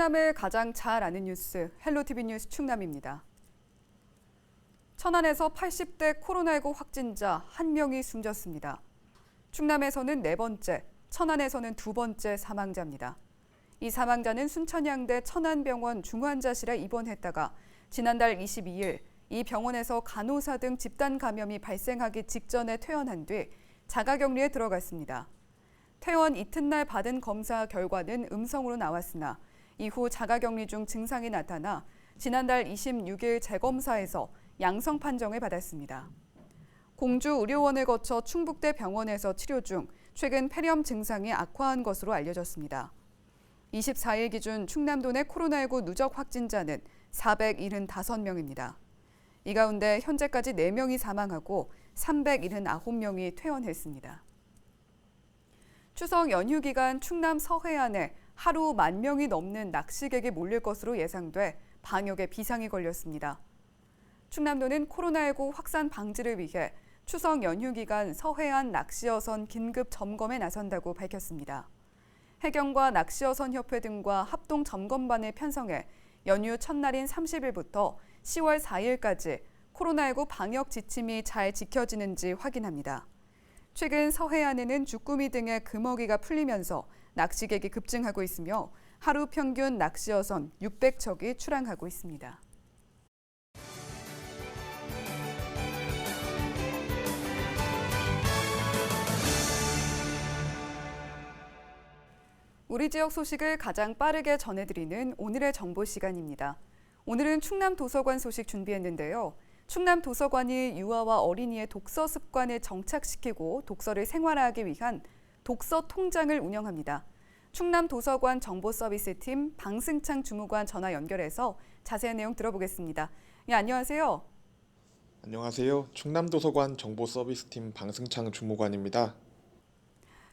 충남을 가장 잘 아는 뉴스, 헬로티비 뉴스 충남입니다. 천안에서 80대 코로나19 확진자 1명이 숨졌습니다. 충남에서는 4번째, 천안에서는 2번째 사망자입니다. 이 사망자는 순천향대 천안병원 중환자실에 입원했다가 지난달 22일 이 병원에서 간호사 등 집단 감염이 발생하기 직전에 퇴원한 뒤 자가격리에 들어갔습니다. 퇴원 이튿날 받은 검사 결과는 음성으로 나왔으나 이후 자가격리 중 증상이 나타나 지난달 26일 재검사에서 양성 판정을 받았습니다. 공주의료원을 거쳐 충북대 병원에서 치료 중 최근 폐렴 증상이 악화한 것으로 알려졌습니다. 24일 기준 충남도 내 코로나19 누적 확진자는 475명입니다. 이 가운데 현재까지 4명이 사망하고 379명이 퇴원했습니다. 추석 연휴 기간 충남 서해안에 하루 10,000명이 넘는 낚시객이 몰릴 것으로 예상돼 방역에 비상이 걸렸습니다. 충남도는 코로나19 확산 방지를 위해 추석 연휴 기간 서해안 낚시어선 긴급 점검에 나선다고 밝혔습니다. 해경과 낚시어선협회 등과 합동 점검반을 편성해 연휴 첫날인 30일부터 10월 4일까지 코로나19 방역 지침이 잘 지켜지는지 확인합니다. 최근 서해안에는 주꾸미 등의 금어기가 풀리면서 낚시객이 급증하고 있으며 하루 평균 낚시어선 600척이 출항하고 있습니다. 우리 지역 소식을 가장 빠르게 전해드리는 오늘의 정보 시간입니다. 오늘은 충남 도서관 소식 준비했는데요. 충남 도서관이 유아와 어린이의 독서 습관을 정착시키고 독서를 생활화하기 위한 독서 통장을 운영합니다. 충남 도서관 정보서비스팀 방승창 주무관 전화 연결해서 자세한 내용 들어보겠습니다. 예, 안녕하세요. 안녕하세요. 충남도서관 정보서비스팀 방승창 주무관입니다.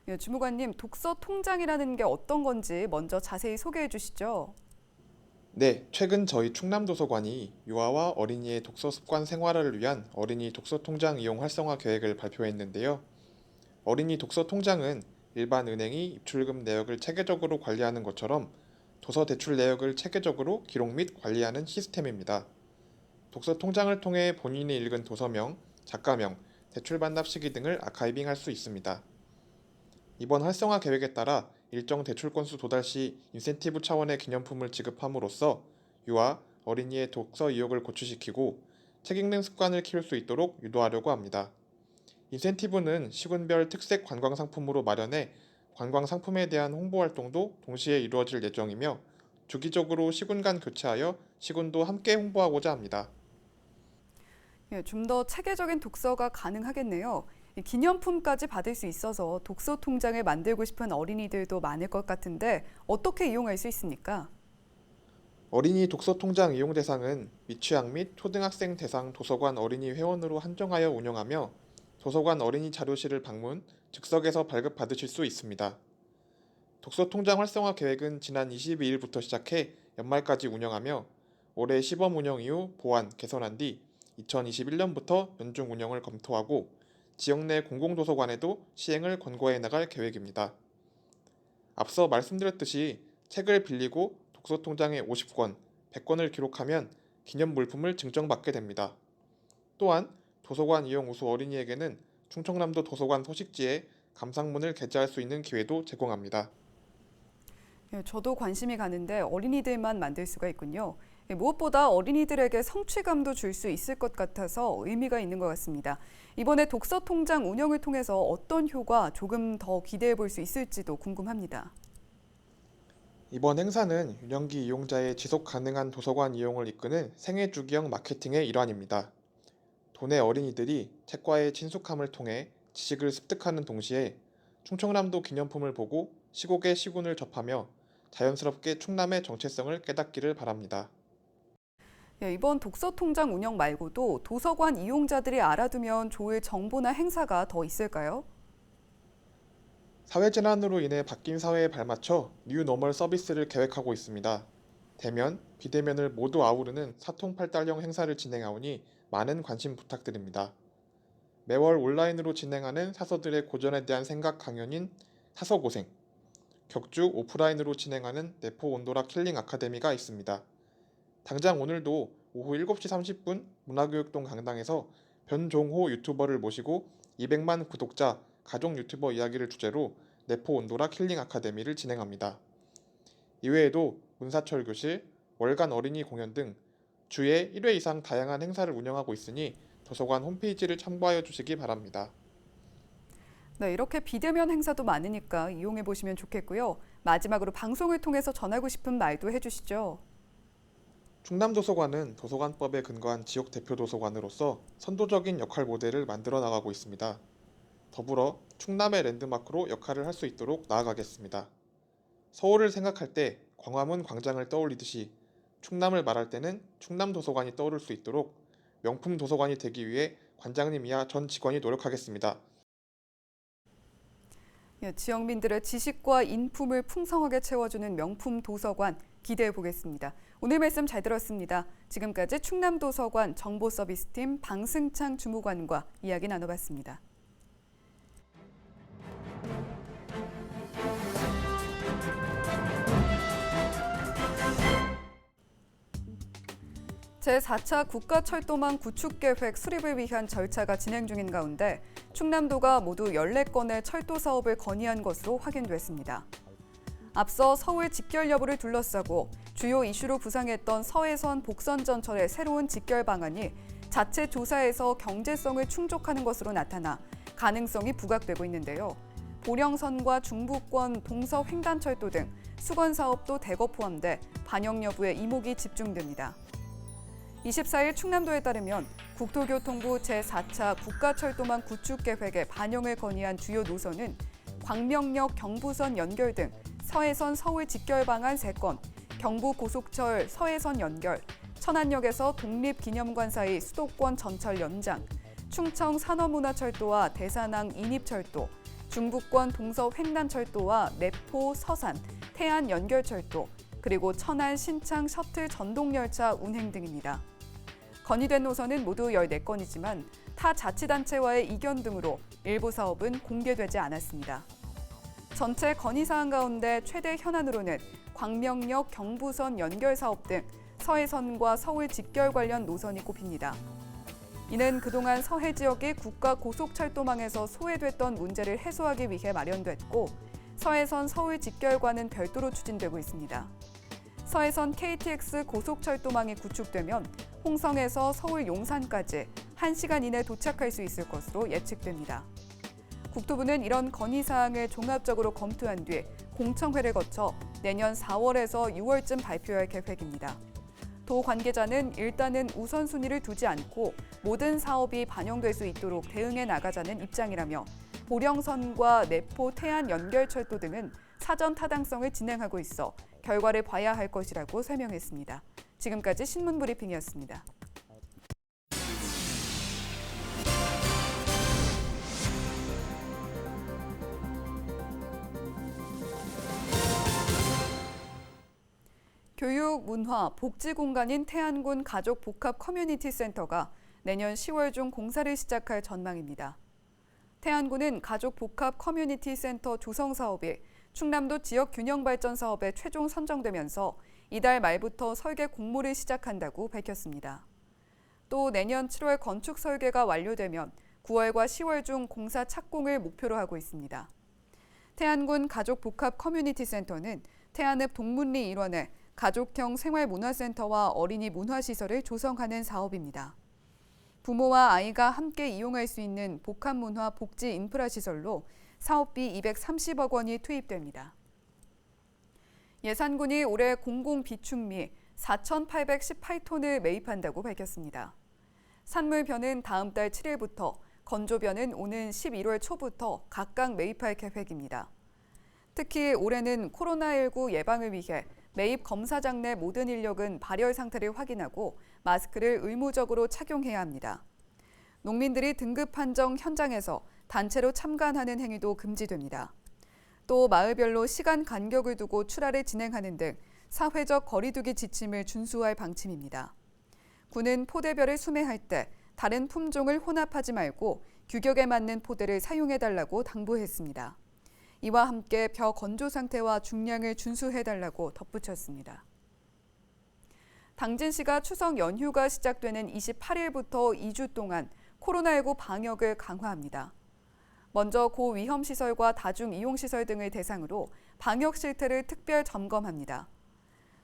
예, 주무관님, 독서 통장이라는 게 어떤 건지 먼저 자세히 소개해 주시죠. 네, 최근 저희 충남도서관이 유아와 어린이의 독서 습관 생활화를 위한 어린이 독서 통장 이용 활성화 계획을 발표했는데요. 어린이 독서 통장은 일반 은행이 입출금 내역을 체계적으로 관리하는 것처럼 도서 대출 내역을 체계적으로 기록 및 관리하는 시스템입니다. 독서 통장을 통해 본인이 읽은 도서명, 작가명, 대출 반납 시기 등을 아카이빙할 수 있습니다. 이번 활성화 계획에 따라 일정 대출 건수 도달 시 인센티브 차원의 기념품을 지급함으로써 유아, 어린이의 독서 의욕을 고취시키고 책 읽는 습관을 키울 수 있도록 유도하려고 합니다. 인센티브는 시군별 특색 관광 상품으로 마련해 관광 상품에 대한 홍보 활동도 동시에 이루어질 예정이며 주기적으로 시군 간 교체하여 시군도 함께 홍보하고자 합니다. 예, 좀 더 체계적인 독서가 가능하겠네요. 이 기념품까지 받을 수 있어서 독서 통장을 만들고 싶은 어린이들도 많을 것 같은데 어떻게 이용할 수 있습니까? 어린이 독서 통장 이용 대상은 미취학 및 초등학생 대상 도서관 어린이 회원으로 한정하여 운영하며 도서관 어린이 자료실을 방문, 즉석에서 발급받으실 수 있습니다. 독서 통장 활성화 계획은 지난 22일부터 시작해 연말까지 운영하며 올해 시범 운영 이후 보완, 개선한 뒤 2021년부터 연중 운영을 검토하고 지역 내 공공도서관에도 시행을 권고해 나갈 계획입니다. 앞서 말씀드렸듯이 책을 빌리고 독서통장에 50권, 100권을 기록하면 기념 물품을 증정받게 됩니다. 또한 도서관 이용 우수 어린이에게는 충청남도 도서관 소식지에 감상문을 게재할 수 있는 기회도 제공합니다. 예, 저도 관심이 가는데 어린이들만 만들 수가 있군요. 예, 무엇보다 어린이들에게 성취감도 줄 수 있을 것 같아서 의미가 있는 것 같습니다. 이번에 독서 통장 운영을 통해서 어떤 효과 조금 더 기대해 볼 수 있을지도 궁금합니다. 이번 행사는 유년기 이용자의 지속 가능한 도서관 이용을 이끄는 생애주기형 마케팅의 일환입니다. 도내 어린이들이 책과의 친숙함을 통해 지식을 습득하는 동시에 충청남도 기념품을 보고 시국의 시군을 접하며 자연스럽게 충남의 정체성을 깨닫기를 바랍니다. 예, 이번 독서 통장 운영 말고도 도서관 이용자들이 알아두면 좋을 정보나 행사가 더 있을까요? 사회재난으로 인해 바뀐 사회에 발맞춰 뉴노멀 서비스를 계획하고 있습니다. 대면, 비대면을 모두 아우르는 사통팔달형 행사를 진행하오니 많은 관심 부탁드립니다. 매월 온라인으로 진행하는 사서들의 고전에 대한 생각 강연인 사서고생, 격주 오프라인으로 진행하는 내포 온도라 킬링 아카데미가 있습니다. 당장 오늘도 오후 7시 30분 문화교육동 강당에서 변종호 유튜버를 모시고 200만 구독자 가족 유튜버 이야기를 주제로 내포 온도라 킬링 아카데미를 진행합니다. 이외에도 문사철 교실, 월간 어린이 공연 등 주에 1회 이상 다양한 행사를 운영하고 있으니 도서관 홈페이지를 참고하여 주시기 바랍니다. 네, 이렇게 비대면 행사도 많으니까 이용해 보시면 좋겠고요. 마지막으로 방송을 통해서 전하고 싶은 말도 해주시죠. 충남도서관은 도서관법에 근거한 지역 대표 도서관으로서 선도적인 역할 모델을 만들어 나가고 있습니다. 더불어 충남의 랜드마크로 역할을 할 수 있도록 나아가겠습니다. 서울을 생각할 때 광화문 광장을 떠올리듯이 충남을 말할 때는 충남도서관이 떠오를 수 있도록 명품 도서관이 되기 위해 관장님 이하 전 직원이 노력하겠습니다. 예, 지역민들의 지식과 인품을 풍성하게 채워주는 명품 도서관 기대해 보겠습니다. 오늘 말씀 잘 들었습니다. 지금까지 충남도서관 정보서비스팀 방승창 주무관과 이야기 나눠봤습니다. 제4차 국가철도망 구축계획 수립을 위한 절차가 진행 중인 가운데 충남도가 모두 14건의 철도 사업을 건의한 것으로 확인됐습니다. 앞서 서울 직결 여부를 둘러싸고 주요 이슈로 부상했던 서해선 복선전철의 새로운 직결 방안이 자체 조사에서 경제성을 충족하는 것으로 나타나 가능성이 부각되고 있는데요. 보령선과 중부권 동서횡단철도 등 수건 사업도 대거 포함돼 반영 여부에 이목이 집중됩니다. 24일 충남도에 따르면 국토교통부 제4차 국가철도망 구축계획에 반영을 건의한 주요 노선은 광명역 경부선 연결 등 서해선 서울 직결 방안 3건, 경부고속철 서해선 연결, 천안역에서 독립기념관 사이 수도권 전철 연장, 충청 산업문화철도와 대산항 인입철도, 중부권 동서횡단철도와 내포 서산, 태안 연결철도, 그리고 천안 신창 셔틀 전동열차 운행 등입니다. 건의된 노선은 모두 14건이지만 타 자치단체와의 이견 등으로 일부 사업은 공개되지 않았습니다. 전체 건의사항 가운데 최대 현안으로는 광명역 경부선 연결 사업 등 서해선과 서울 직결 관련 노선이 꼽힙니다. 이는 그동안 서해 지역이 국가 고속철도망에서 소외됐던 문제를 해소하기 위해 마련됐고 서해선 서울 직결과는 별도로 추진되고 있습니다. 서해선 KTX 고속철도망이 구축되면 홍성에서 서울 용산까지 1시간 이내 도착할 수 있을 것으로 예측됩니다. 국토부는 이런 건의사항을 종합적으로 검토한 뒤 공청회를 거쳐 내년 4월에서 6월쯤 발표할 계획입니다. 도 관계자는 일단은 우선순위를 두지 않고 모든 사업이 반영될 수 있도록 대응해 나가자는 입장이라며 보령선과 내포 태안 연결철도 등은 사전 타당성을 진행하고 있어 결과를 봐야 할 것이라고 설명했습니다. 지금까지 신문브리핑이었습니다. 교육, 문화, 복지 공간인 태안군 가족 복합 커뮤니티 센터가 내년 10월 중 공사를 시작할 전망입니다. 태안군은 가족 복합 커뮤니티 센터 조성 사업이 충남도 지역 균형 발전 사업에 최종 선정되면서 이달 말부터 설계 공모를 시작한다고 밝혔습니다. 또 내년 7월 건축 설계가 완료되면 9월과 10월 중 공사 착공을 목표로 하고 있습니다. 태안군 가족 복합 커뮤니티 센터는 태안읍 동문리 일원에 가족형 생활문화센터와 어린이 문화시설을 조성하는 사업입니다. 부모와 아이가 함께 이용할 수 있는 복합문화 복지 인프라 시설로 사업비 230억 원이 투입됩니다. 예산군이 올해 공공비축미 4,818톤을 매입한다고 밝혔습니다. 산물벼는 다음 달 7일부터, 건조벼는 오는 11월 초부터 각각 매입할 계획입니다. 특히 올해는 코로나19 예방을 위해 매입 검사장 내 모든 인력은 발열 상태를 확인하고 마스크를 의무적으로 착용해야 합니다. 농민들이 등급 판정 현장에서 단체로 참관하는 행위도 금지됩니다. 또 마을별로 시간 간격을 두고 출하를 진행하는 등 사회적 거리두기 지침을 준수할 방침입니다. 군은 포대별을 수매할 때 다른 품종을 혼합하지 말고 규격에 맞는 포대를 사용해달라고 당부했습니다. 이와 함께 벼 건조 상태와 중량을 준수해달라고 덧붙였습니다. 당진시가 추석 연휴가 시작되는 28일부터 2주 동안 코로나19 방역을 강화합니다. 먼저 고위험시설과 다중이용시설 등을 대상으로 방역 실태를 특별 점검합니다.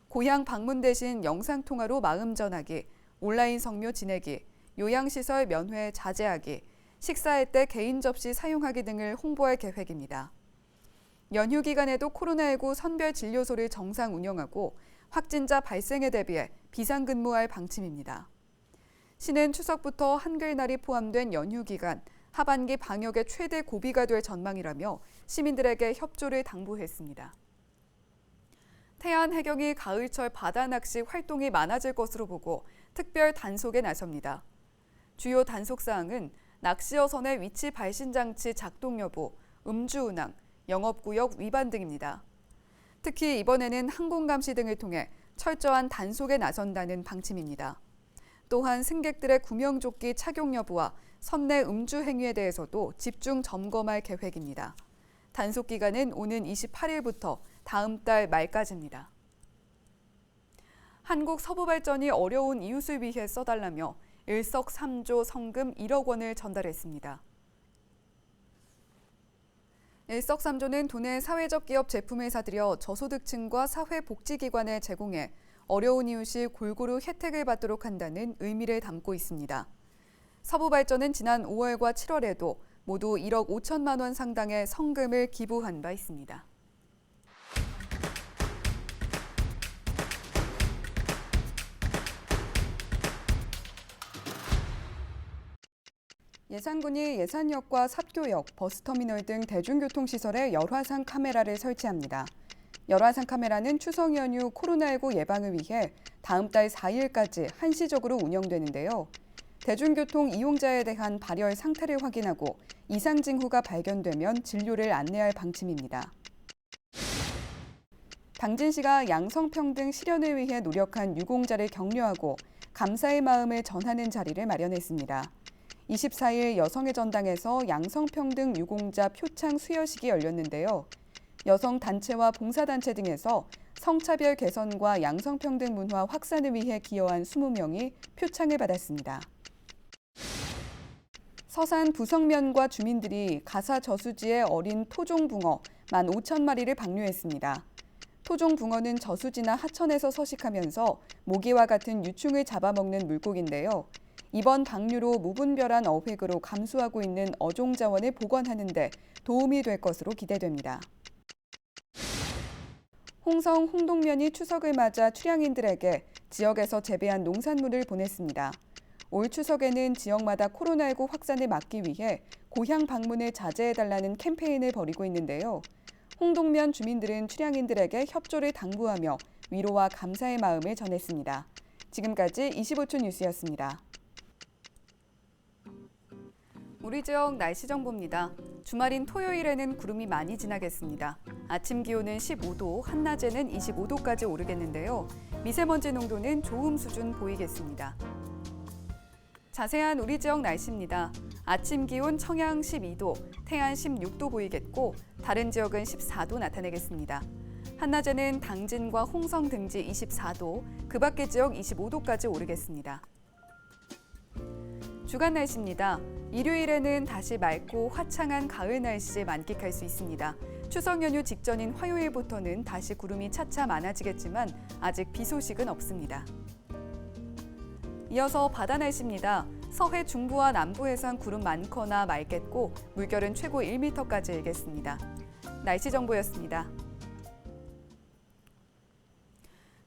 고향 방문 대신 영상통화로 마음 전하기, 온라인 성묘 지내기, 요양시설 면회 자제하기, 식사할 때 개인 접시 사용하기 등을 홍보할 계획입니다. 연휴 기간에도 코로나19 선별 진료소를 정상 운영하고 확진자 발생에 대비해 비상근무할 방침입니다. 시는 추석부터 한글날이 포함된 연휴 기간 하반기 방역의 최대 고비가 될 전망이라며 시민들에게 협조를 당부했습니다. 태안 해경이 가을철 바다 낚시 활동이 많아질 것으로 보고 특별 단속에 나섭니다. 주요 단속 사항은 낚시어선의 위치 발신 장치 작동 여부, 음주 운항, 영업구역 위반 등입니다. 특히 이번에는 항공감시 등을 통해 철저한 단속에 나선다는 방침입니다. 또한 승객들의 구명조끼 착용 여부와 선내 음주 행위에 대해서도 집중 점검할 계획입니다. 단속 기간은 오는 28일부터 다음 달 말까지입니다. 한국서부발전이 어려운 이웃을 위해 써달라며 일석삼조 성금 1억 원을 전달했습니다. 일석삼조는 도내 사회적 기업 제품을 사들여 저소득층과 사회복지기관에 제공해 어려운 이웃이 골고루 혜택을 받도록 한다는 의미를 담고 있습니다. 서부발전은 지난 5월과 7월에도 모두 1억 5천만 원 상당의 성금을 기부한 바 있습니다. 예산군이 예산역과 삽교역, 버스터미널 등 대중교통시설에 열화상 카메라를 설치합니다. 열화상 카메라는 추석 연휴 코로나19 예방을 위해 다음 달 4일까지 한시적으로 운영되는데요. 대중교통 이용자에 대한 발열 상태를 확인하고 이상 징후가 발견되면 진료를 안내할 방침입니다. 당진시가 양성평등 실현을 위해 노력한 유공자를 격려하고 감사의 마음을 전하는 자리를 마련했습니다. 24일 여성의 전당에서 양성평등 유공자 표창 수여식이 열렸는데요. 여성단체와 봉사단체 등에서 성차별 개선과 양성평등 문화 확산을 위해 기여한 20명이 표창을 받았습니다. 서산 부성면과 주민들이 가사 저수지의 어린 토종붕어 15,000마리를 방류했습니다. 토종붕어는 저수지나 하천에서 서식하면서 모기와 같은 유충을 잡아먹는 물고기인데요. 이번 방류로 무분별한 어획으로 감소하고 있는 어종 자원을 복원하는 데 도움이 될 것으로 기대됩니다. 홍성 홍동면이 추석을 맞아 출향인들에게 지역에서 재배한 농산물을 보냈습니다. 올 추석에는 지역마다 코로나19 확산을 막기 위해 고향 방문을 자제해달라는 캠페인을 벌이고 있는데요. 홍동면 주민들은 출향인들에게 협조를 당부하며 위로와 감사의 마음을 전했습니다. 지금까지 25초 뉴스였습니다. 우리 지역 날씨 정보입니다. 주말인 토요일에는 구름이 많이 지나겠습니다. 아침 기온은 15도, 한낮에는 25도까지 오르겠는데요. 미세먼지 농도는 좋음 수준 보이겠습니다. 자세한 우리 지역 날씨입니다. 아침 기온 청양 12도, 태안 16도 보이겠고 다른 지역은 14도 나타내겠습니다. 한낮에는 당진과 홍성 등지 24도, 그 밖의 지역 25도까지 오르겠습니다. 주간 날씨입니다. 일요일에는 다시 맑고 화창한 가을 날씨 만끽할 수 있습니다. 추석 연휴 직전인 화요일부터는 다시 구름이 차차 많아지겠지만 아직 비 소식은 없습니다. 이어서 바다 날씨입니다. 서해 중부와 남부 해상 구름 많거나 맑겠고 물결은 최고 1m까지 일겠습니다. 날씨 정보였습니다.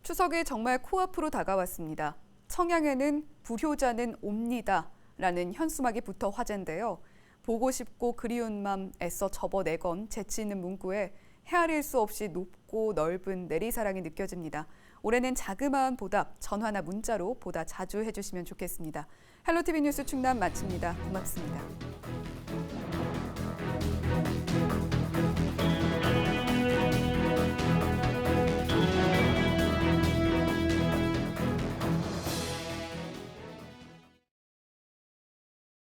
추석이 정말 코앞으로 다가왔습니다. 청양에는 불효자는 옵니다 라는 현수막이 붙어 화제인데요. 보고 싶고 그리운 맘 애써 접어내건 재치 있는 문구에 헤아릴 수 없이 높고 넓은 내리사랑이 느껴집니다. 올해는 자그마한 보답, 전화나 문자로 보다 자주 해주시면 좋겠습니다. 헬로티비 뉴스 충남 마칩니다. 고맙습니다.